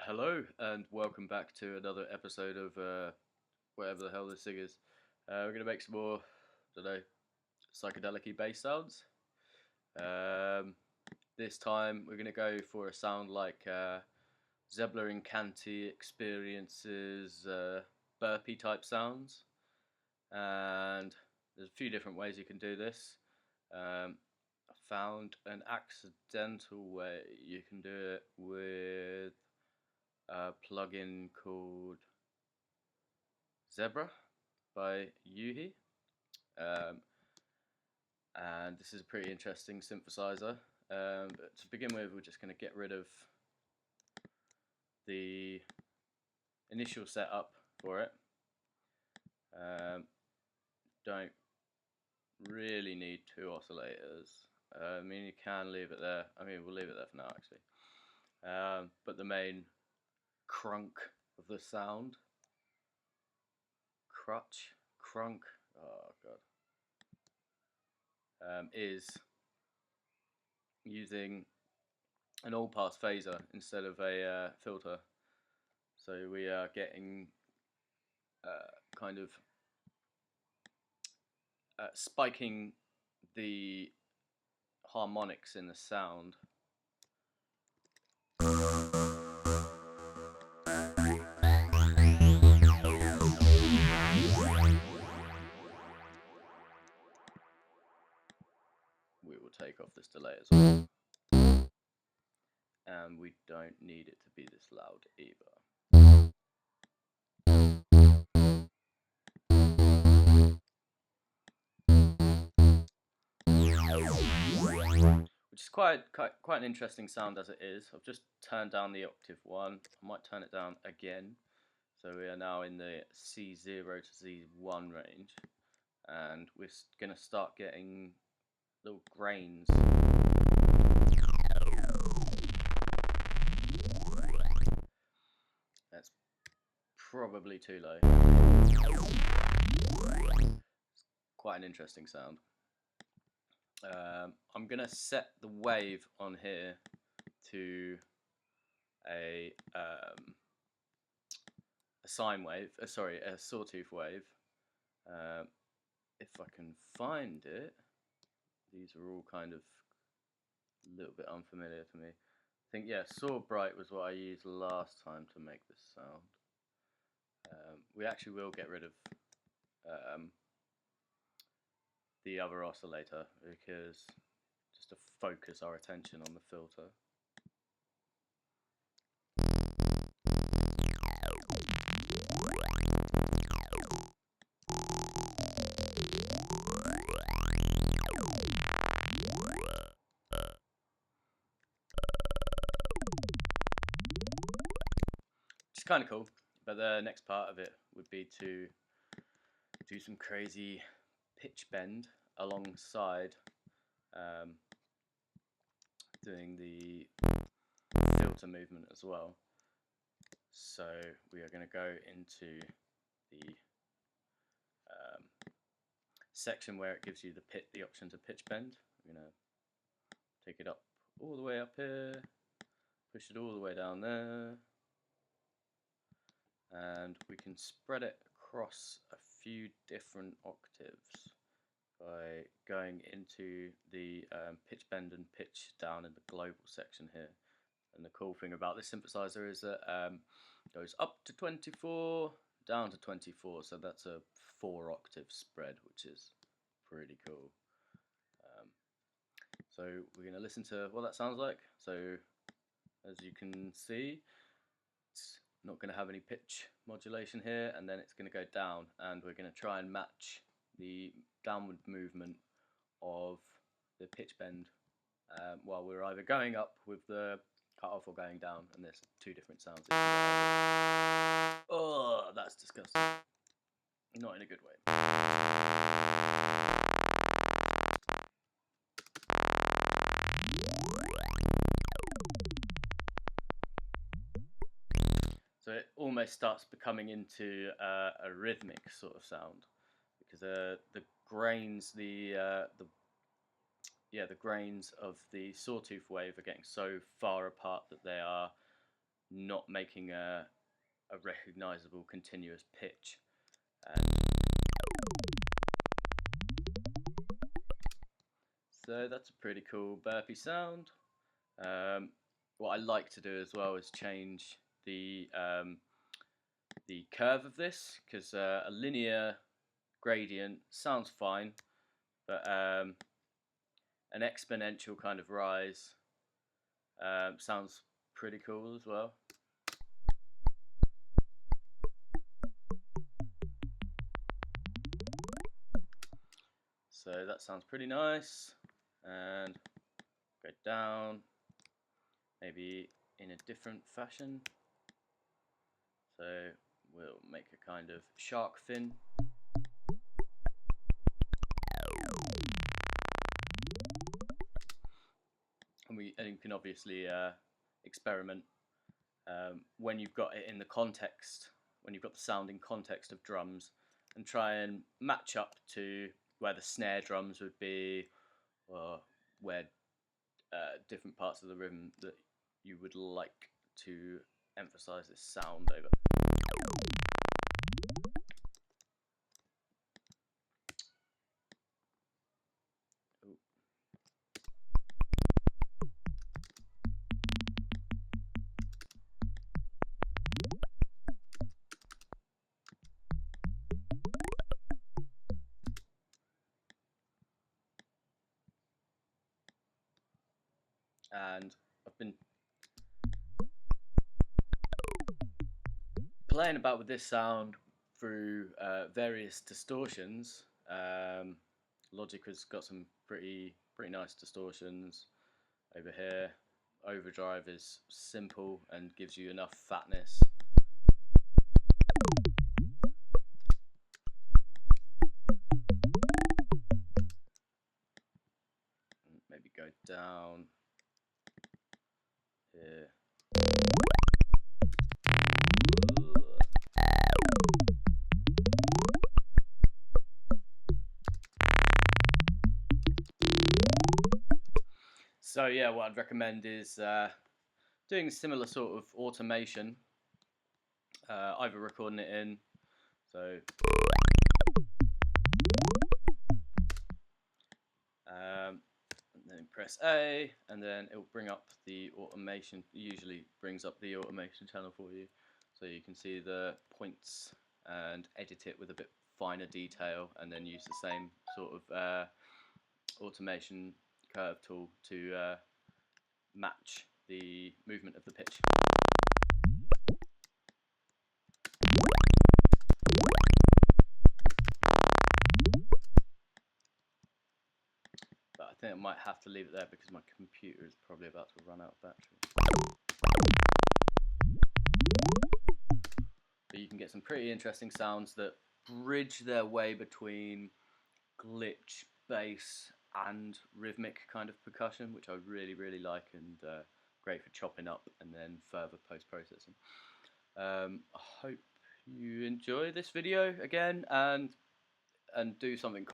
Hello and welcome back to another episode of whatever the hell this thing is. We're gonna make some more, I don't know, psychedelic-y bass sounds. Um, this time we're gonna go for a sound like Zebbler and Canty experiences burpy type sounds, and there's a few different ways you can do this. I found an accidental way you can do it with a plugin called Zebra by ZEE. Um, and this is a pretty interesting synthesizer. But to begin with, we're just going to get rid of the initial setup for it. Don't really need two oscillators. I mean, you can leave it there. I mean, we'll leave it there for now, actually. But the main crunk of the sound, crunk, oh god, is using an all-pass phaser instead of a filter. So we are getting kind of spiking the harmonics in the sound. We will take off this delay as well. And we don't need it to be this loud either. Which is quite an interesting sound as it is. I've just turned down the octave one. I might turn it down again. So we are now in the C0 to Z1 range, and we're going to start getting little grains. That's probably too low. Quite an interesting sound. I'm going to set the wave on here to a sine wave, sorry, a sawtooth wave. If I can find it, these are all kind of a little bit unfamiliar to me. I think, yeah, saw bright was what I used last time to make this sound. We actually will get rid of the other oscillator because just to focus our attention on the filter. Which is kind of cool, but the next part of it would be to do some crazy pitch bend alongside doing the filter movement as well. So we are going to go into the section where it gives you the option to pitch bend. I'm going to take it up all the way up here, push it all the way down there, and we can spread it across a few different octaves by going into the pitch bend and pitch down in the global section here. And the cool thing about this synthesizer is that it goes up to 24, down to 24, so that's a 4-octave spread, which is pretty cool. So we're going to listen to what that sounds like. So as you can see, it's not going to have any pitch modulation here, and then it's going to go down, and we're going to try and match the downward movement of the pitch bend while we're either going up with the cut off or going down, and there's two different sounds. Oh, that's disgusting. Not in a good way. So it almost starts becoming into a rhythmic sort of sound, because the grains, the grains of the sawtooth wave are getting so far apart that they are not making a recognizable continuous pitch. And so that's a pretty cool burpy sound. What I like to do as well is change the curve of this, because a linear gradient sounds fine, but an exponential kind of rise sounds pretty cool as well. So that sounds pretty nice. And go down, maybe in a different fashion. So we'll make a kind of shark fin. And you can obviously experiment when you've got it in the context, when you've got the sound in context of drums, and try and match up to where the snare drums would be, or where different parts of the rhythm that you would like to emphasize this sound over. Ooh. And I've been playing about with this sound through various distortions. Logic has got some pretty nice distortions over here. Overdrive is simple and gives you enough fatness. Maybe go down here. So yeah, what I'd recommend is doing a similar sort of automation, either recording it in, so and then press A, and then it will bring up the automation. It usually brings up the automation channel for you, so you can see the points and edit it with a bit finer detail, and then use the same sort of automation curve tool to match the movement of the pitch. But I think I might have to leave it there because my computer is probably about to run out of battery. But you can get some pretty interesting sounds that bridge their way between glitch, bass and rhythmic kind of percussion, which I really like, and great for chopping up and then further post-processing. I hope you enjoy this video again, and do something